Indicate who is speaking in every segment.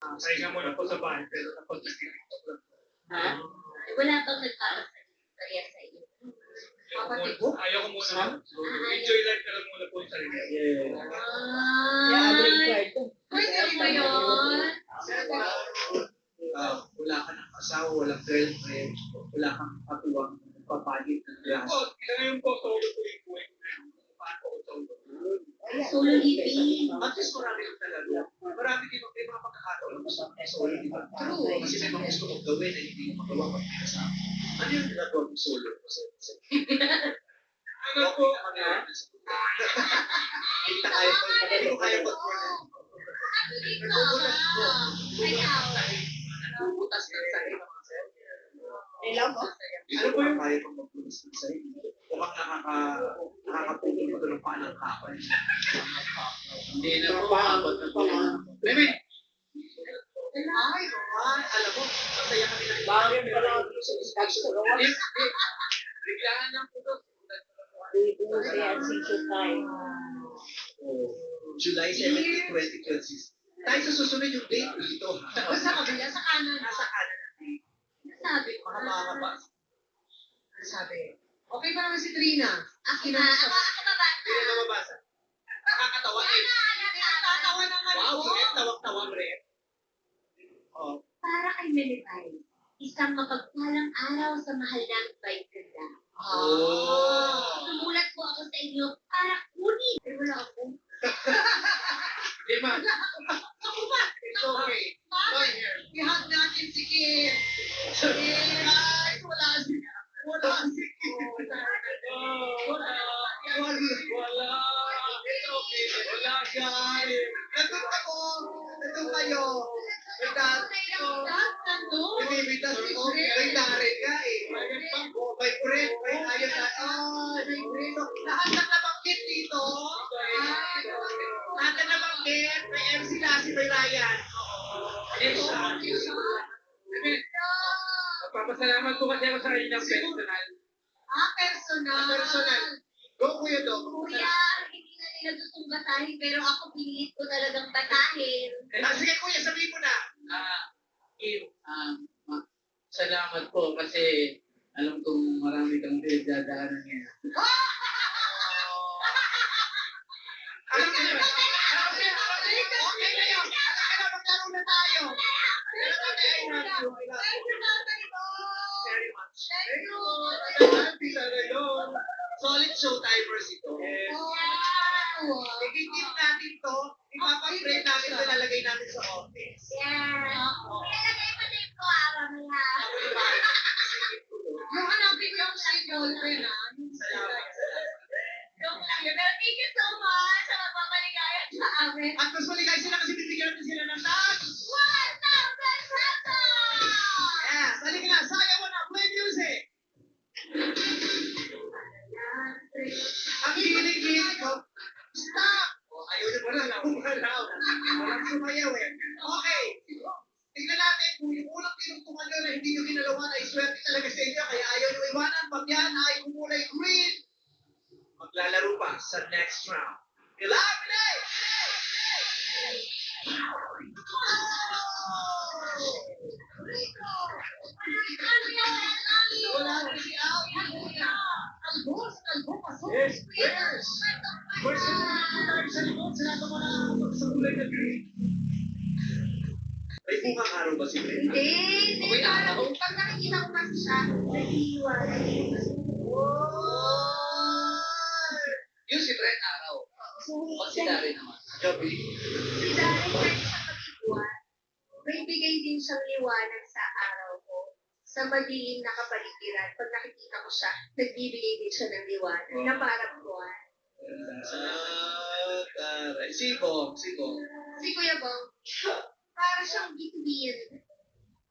Speaker 1: Pahinga muna po sa bahay, pero tapos nag-tiktok lang.
Speaker 2: Ha? Wala bang nagpapasaya sa iyo?
Speaker 1: Ayaw ko muna. Enjoy life ka lang muna po yung sarili.
Speaker 2: Pwede ba yun?
Speaker 3: Wala ka ng asawa, walang girlfriend, wala kang katuwang papalit ng gas.
Speaker 1: Ito ngayon po, solo po yung buhay ko. Paano ko solo?
Speaker 2: Solo living.
Speaker 3: At least marami yung talaga. Marami din may mga pagkakataon na basta solo, di ba?
Speaker 2: True.
Speaker 3: Kasi may mga gusto kong gawin na hindi mo magawa pag may kasama. Ano yung ginagawa mong solo?
Speaker 1: Ano po?
Speaker 3: Kita kaya po, hindi ko kaya po. Bubutas ng sarili. Ano po yung kaya pong magbutas ng sarili? Mukhang nakakapulong mo ng paa ng kapal. Hindi na po, abot na po. Bebe! Ay, alam mo, masaya kami na
Speaker 4: Bakit pala sa discussion?
Speaker 3: biglaan lang po to. July 17, 2026. Tayo sa susunod yung date dito.
Speaker 2: Sa kabila, sa kanan.
Speaker 3: Nasa kanan.
Speaker 2: Sabi ko.
Speaker 3: Mga ba?
Speaker 4: Sabi, okay pa naman si Trina.
Speaker 2: Ako babasa.
Speaker 3: Hindi na mababasa. Nakakatawa eh.
Speaker 2: Nakakatawa na nga
Speaker 3: Wow, Brett. Tawag-tawa, Brett. Oh.
Speaker 2: Para kay Melipay, isang mapagpalang araw sa mahal ng Baykanda. Sumulat po ako sa inyo para kunin. Pero wala ako.
Speaker 3: Lima. It's okay. Join here.
Speaker 4: I-hug natin si Kim. Ay, wala si Kim.
Speaker 1: Wala. It's okay. Wala, guys.
Speaker 3: Nandun kayo. May bimitas ko. May darin ka eh. May friend. May ayun na. May friend. Lahat ng nabanggit dito. Lahat ng nabanggit. May MC Lassie, may Ryan.
Speaker 1: Magpapasalamat po kasi ako sa inyo ng personal.
Speaker 4: Personal.
Speaker 3: Go, Kuya Dog.
Speaker 2: Kuya, hindi na nila gustong basahin pero ako pinilit ko talagang basahin.
Speaker 3: Sige, Kuya, sabihin mo na.
Speaker 5: Kim, salamat po kasi alam kong marami kang pinagdadaanan ngayon.
Speaker 3: Okay na yun. Maglaro na tayo. Very much. Solid showtimers ito. Ikikip natin to, ipapaprint natin ito, lalagay natin sa office.
Speaker 2: Ilalagay mo din ko, mamaya.
Speaker 4: Yung hanapin ko yung si Dolphin,
Speaker 3: Salamat.
Speaker 2: Joke lang yun. Pero thank you so much sa magpapaligaya sa amin.
Speaker 3: At mas maligay sila kasi bibigyan natin sila ng tax.
Speaker 2: 1,000 pesos!
Speaker 3: Yes, halika na, sayaw mo na, play music. Ang hilig-hilig ko, stop! Ayaw na pala, naumalaw. Walang sumayaw eh. Okay. Tingnan natin kung yung unang tinugtungan nyo na hindi nyo ginalawan ay swerte talaga sa inyo, kaya ayaw nyo iwanan, pag yan ay kumulay green. Maglalaro pa sa next round. Ilapilay! Wala na si Al.
Speaker 1: Yes, yes. First, tayo sa likod. Sinabi mo na sa kulay na green.
Speaker 3: May bungang araw ba si Brenda?
Speaker 2: Hindi.
Speaker 3: Amoy araw?
Speaker 2: Pag nakikita ko kasi siya, nag-iiwan.
Speaker 5: Yung si Brett araw. O si Darren naman.
Speaker 3: Gabi.
Speaker 2: Si Darren kahit siya mag-iwan, may bigay din siyang liwanag sa araw ko. Sa madilim na kapaligiran, pag nakikita ko siya, nagbibigay din siya ng liwanag na parang buwan.
Speaker 3: Taray. Siko.
Speaker 2: Si Kuya Bong, para siyang bituin.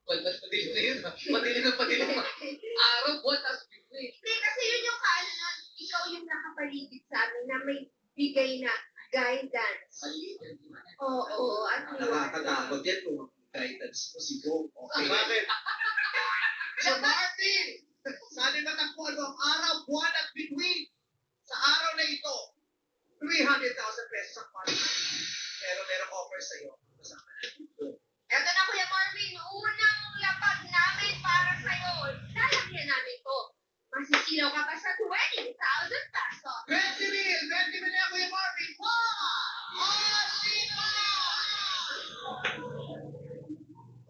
Speaker 5: Mas madilim na yun. Madilim na. Araw, buwan, tapos bigay.
Speaker 2: Hindi, kasi yun yung kaano, ikaw yung nakapaligid sa amin na may bigay na guidance. Oo, at
Speaker 3: Nakakatakot yan kung guidance mo si Bo. Okay.
Speaker 1: Bakit?
Speaker 3: So Martin, sana matakbuhan mo ang araw, buwan at between. Sa araw na ito, 300,000 pesos ang money. Pero merong offer sa'yo. Kasama na dito. Ito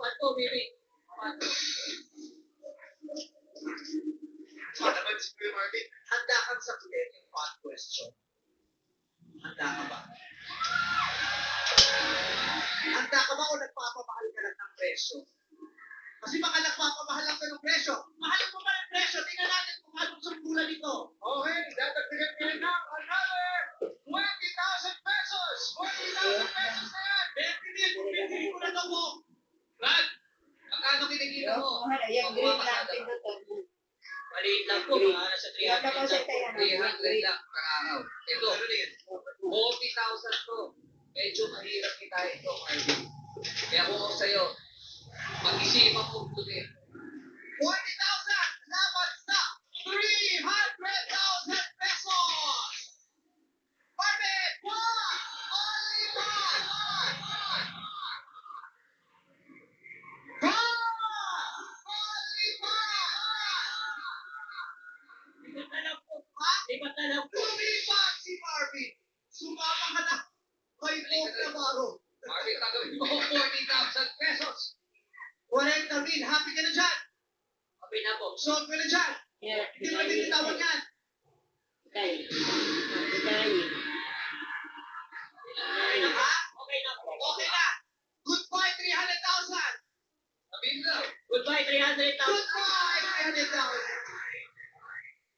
Speaker 4: Pato, baby. Pato.
Speaker 3: Ano naman si Kuya Marvin? Handa kang sagutin yung hot question. Handa ka ba? Handa ka ba o nagpapamahal ka lang ng presyo? Kasi baka nagpapamahal lang ka ng presyo. Mahal mo ba ng presyo? Tingnan natin kung anong sumbulan nito.
Speaker 1: Okay, dadagdagan ko yun ng another 20,000 pesos! 40,000 pesos na yan!
Speaker 3: 20 mil, kung bibili ko na ito mo.
Speaker 5: Brad, magkano kinikita mo?
Speaker 6: Yung green lang, pindutan.
Speaker 4: Maliit lang po, mga nasa 300
Speaker 6: Yung tapos
Speaker 4: lang.
Speaker 6: ito yan.
Speaker 5: 300 lang per araw. Ito,
Speaker 3: Ano na yan?
Speaker 5: 40,000 to. Medyo mahirap kita ito, Marvin. Kaya kung ako sa'yo, mag-isipan mo buti.
Speaker 3: 40,000 laban sa 300,000 pesos! Marvin! Only one! Only one!
Speaker 4: Lipat na lang po.
Speaker 3: Ha?
Speaker 4: Lipat na lang po.
Speaker 3: Lumipat si Marvin! Sumama ka na kay Bob Navarro.
Speaker 5: Marvin, tagawin mo 40,000 pesos.
Speaker 3: 40 mil, happy ka na dyan!
Speaker 4: Sabi na po.
Speaker 3: Sold ka na dyan!
Speaker 6: Yeah,
Speaker 3: Hindi mo na binitawan yan!
Speaker 6: Tayo.
Speaker 4: Okay na
Speaker 3: Ha?
Speaker 4: Okay na po.
Speaker 3: Okay na! Goodbye, 300,000!
Speaker 5: Sabihin mo lang.
Speaker 4: Goodbye, 300,000.
Speaker 3: Goodbye, 300,000!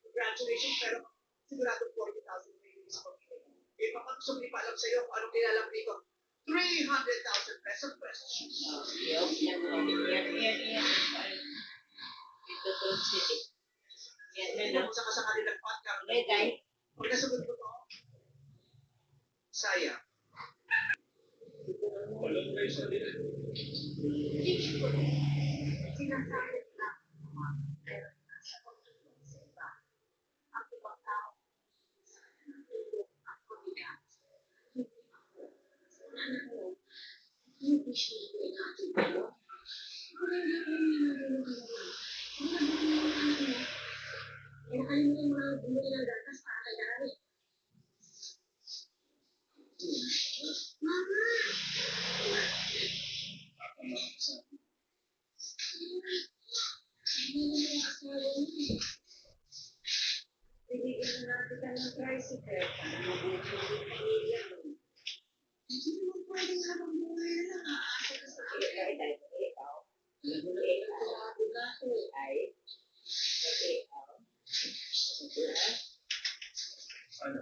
Speaker 3: Congratulations, pero sigurado 40,000 na yung discount nito. Eh, baka gusto mo ipaalam sa'yo kung anong nilalang dito. 300,000 pesos pesos.
Speaker 6: Yan. Ito to city. Yan
Speaker 3: Hindi
Speaker 6: na.
Speaker 3: mo sa kasakali ng podcast.
Speaker 6: Tayo.
Speaker 3: Pag nasagot mo to, sayang.
Speaker 1: Walang presyo nila.
Speaker 2: Sinasabi na pero nasa kontrol sa iba. Ang ibang tao, tulog at kumigat. Hindi siya natin pero nakalimutan mo lang bumili ng gatas para kay Dari. Mama! Bibigyan na natin ka ng tricycle para mabuti yung pamilya mo. Hindi naman pwedeng habang buhay na lang aasa ka sa akin. Alam mo na ito sa akin na ako eh.
Speaker 1: Sana.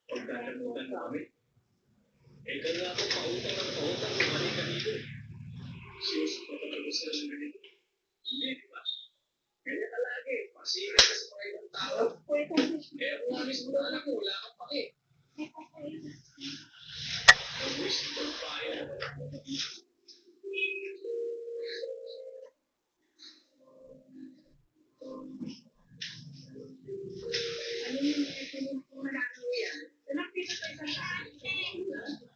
Speaker 1: Huwag dadamutan mo kami. Eh, kaya ako pautang ng pautang ng mali kanito. Sinusuko ka talaga sila ng ganito. Hindi, di ba? Kaya ka lagi. Pasikat ka sa mga ibang tao. Eh, ako nga mismo na anak ko, wala kang pake. Wish ko ang bayan.
Speaker 2: Ano yung pinipin mo na ano yan? Nagpisa sa isang tao.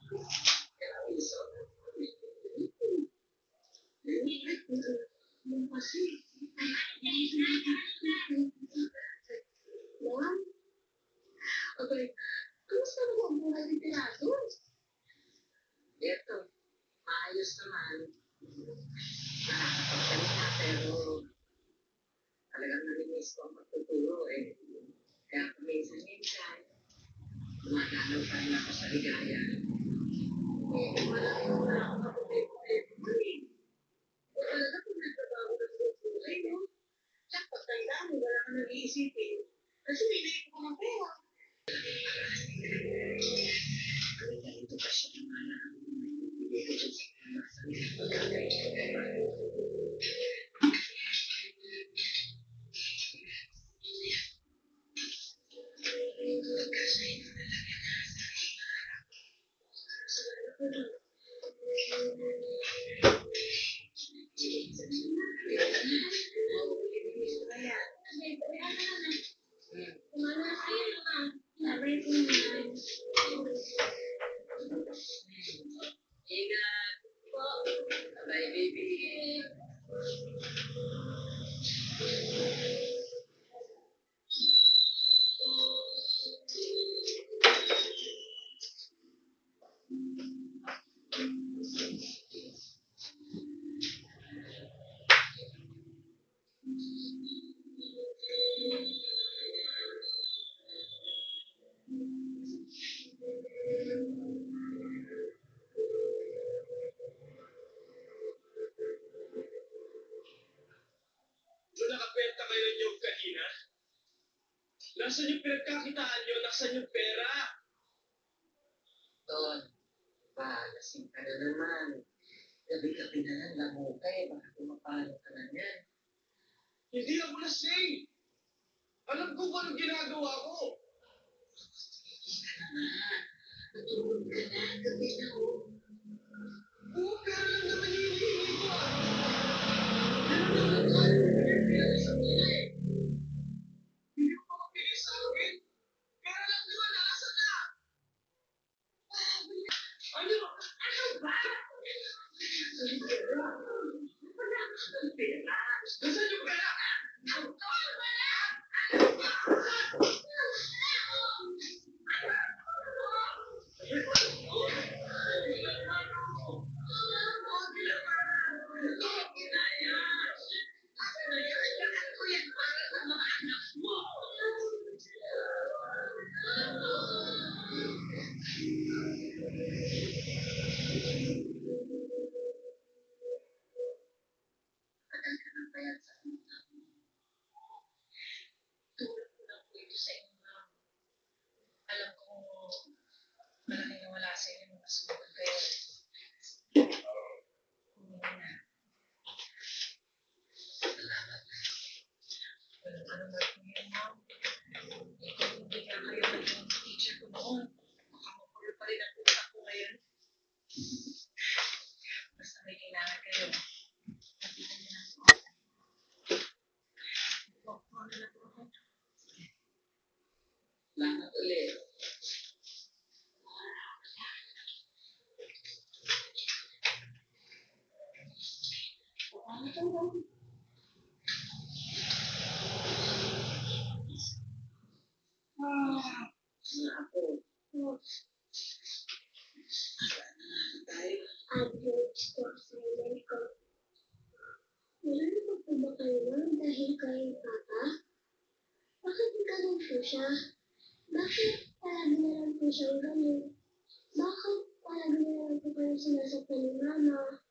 Speaker 2: Yung kasi. Mom? Okay. Kamusta naman ang buhay ni Pirado?
Speaker 4: Ito, maayos naman. Nakakapagsalita pero talagang narinis ko ang pagtuturo eh. Kaya paminsan-minsan, dumadalaw pa rin ako sa ligaya. Eh, wala akong kapatid-kapatid eh. Talaga kung nagtrabaho ng buhay, no? Tsaka pagtanda mo, wala ka nang iisipin. Kasi may naipon ko ng pera. Kaya ganito pa siya naman ang bibigay ko dyan sa anak sa mga pagkakay. Ingat po. Bye, baby.
Speaker 1: Nasaan yung pinagkakitaan nyo? Nasaan yung pera?
Speaker 4: Ton, palasing ka na naman. Gabi-gabi na lang lamukay, baka pumapalo ka na yan.
Speaker 1: Hindi ako lasing. Alam ko kung anong ginagawa ko.
Speaker 4: Matulog ka na, gabi na ho.
Speaker 1: Oo, pera lang naman yung hinihingi ko ah.
Speaker 4: Ano naman ka? Pinag-iisap nila eh.
Speaker 1: Hindi ko makapili sa akin. Pera lang naman, nakasan na. Ano?
Speaker 4: Ano ba? Ang pera. Wala kang pera.
Speaker 1: Nasaan yung pera?
Speaker 4: Ang tol, wala! Tulad ko lang po ito sa inyo, ma'am. Alam ko malaking nawala sa inyo nung nasubukan kayo. Humingi na. Salamat. Walang anuman po yun, ma'am. Kung hindi nga kayo naging teacher ko noon, baka mapulo pa rin ang utak ko ngayon. Basta may kailangan kayo. Nakita niyo lang po. Ano na po ako? Salamat ulit. Ako. Tayo.
Speaker 2: Average ko assignment ko. Wala na po ba kayo dahil kay Papa? Bakit ganun po siya? Bakit palagi na lang po siyang ganun? Bakit palagi na lang po kayo sinasaktan ni Mama?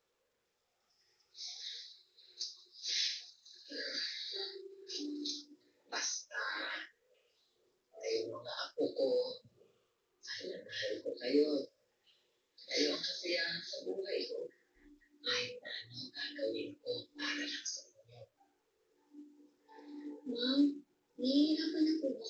Speaker 4: Basta. Kayo mga apo ko. Mahal na mahal ko kayo. Kayo ang kasiyahan sa buhay ko. Kahit na ano gagawin ko para lang sa inyo.
Speaker 2: Ma'am, nahihirapan na po ba